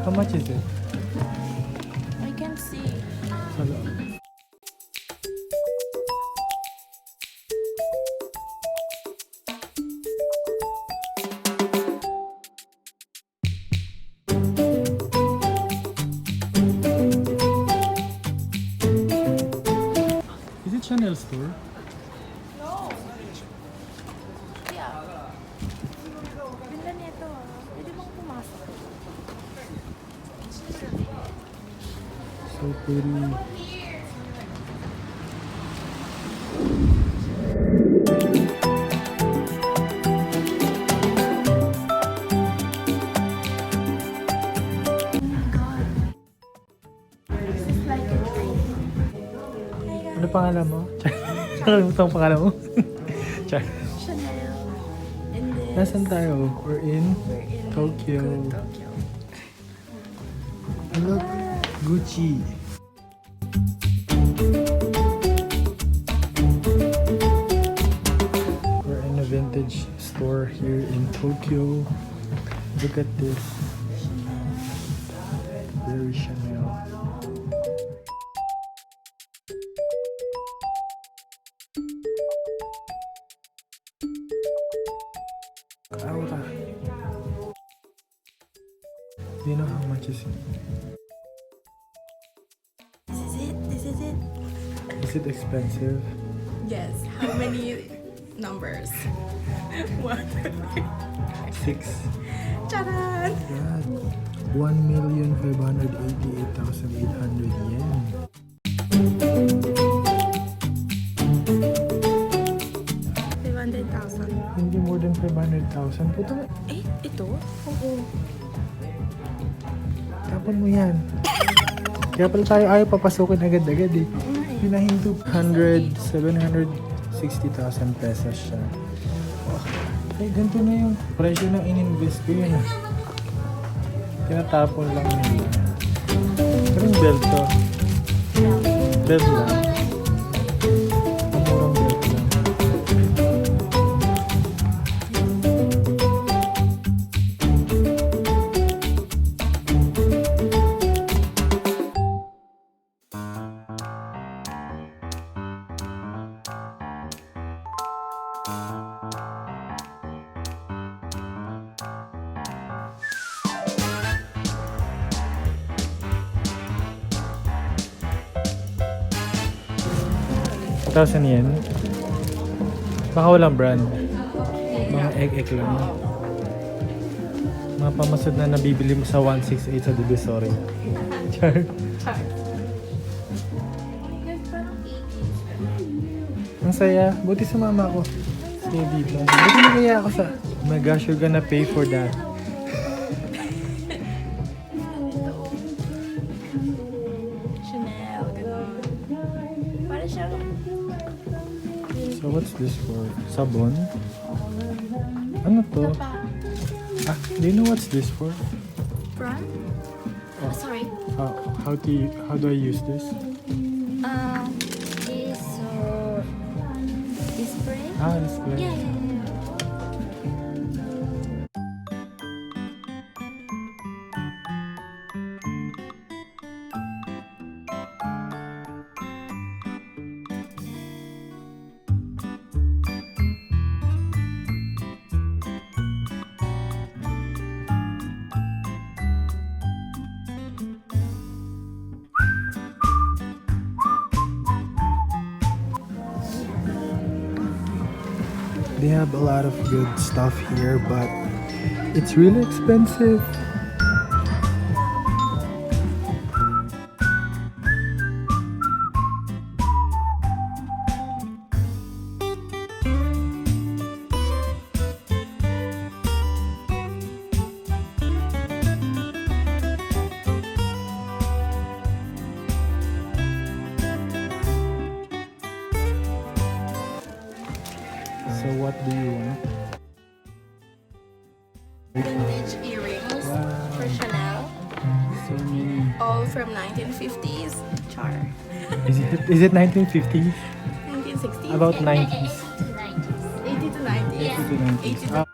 How much is it? I can see. Sa loob. Is it Chanel store? No. Yeah. Ganda nito ah. Pwede bang pumasok? So pretty. This is like a dream. Ano pangalan mo? Nakalimutan ang pangalan mo. Char. Chanel. And this. Nasaan tayo? We're in We're in Tokyo. Tokyo. And look, Gucci. We're in a vintage store here in Tokyo. Look at this. Very Chanel. Aura. Do you know how much is it? This is it. This is it. Is it expensive? Yes. How many numbers? 1, 6. Charan! God. 1,588,800 yen. 500,000. Hindi more than 500,000. Puto, Eh, ito? Oo. tapon mo yan. Kaya pala tayo ayaw papasukin agad-agad eh. Pinahin to 760,000 pesos siya. Oh, ay, ganito na yung presyo ng in-invest ko yun. Tinatapon lang nila. Anong belt to? Belt lang. Ang murang belt lang. $1,000 yen. Baka walang brand. Mga egg lang. Mga pamasod na nabibili mo sa 168 sa Divisoria. Char. Ang saya. Buti sa mama ko. Sige dito. Buti na kaya ako sa... Oh my gosh, you're gonna pay for that. Chanel. Ganun. Para siyang... So what's this for? Sabon? Ano to? Ito pa. Ah, do you know what's this for? Brand? Oh. Sorry. How do I use this? This spray? Ah, display. Yeah, yeah, yeah. They have a lot of good stuff here, but it's really expensive. So what do you want? Vintage earrings Wow. for Chanel. So many. All from 1950s. Char. Is it 1950s? 1960s. About 90s. 80 to 90s. 80 to 90s. 80 to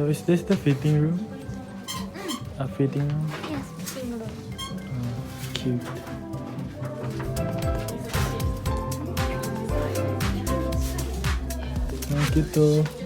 So is this the fitting room? A fitting room? Yes, single. Cute. Thank you too.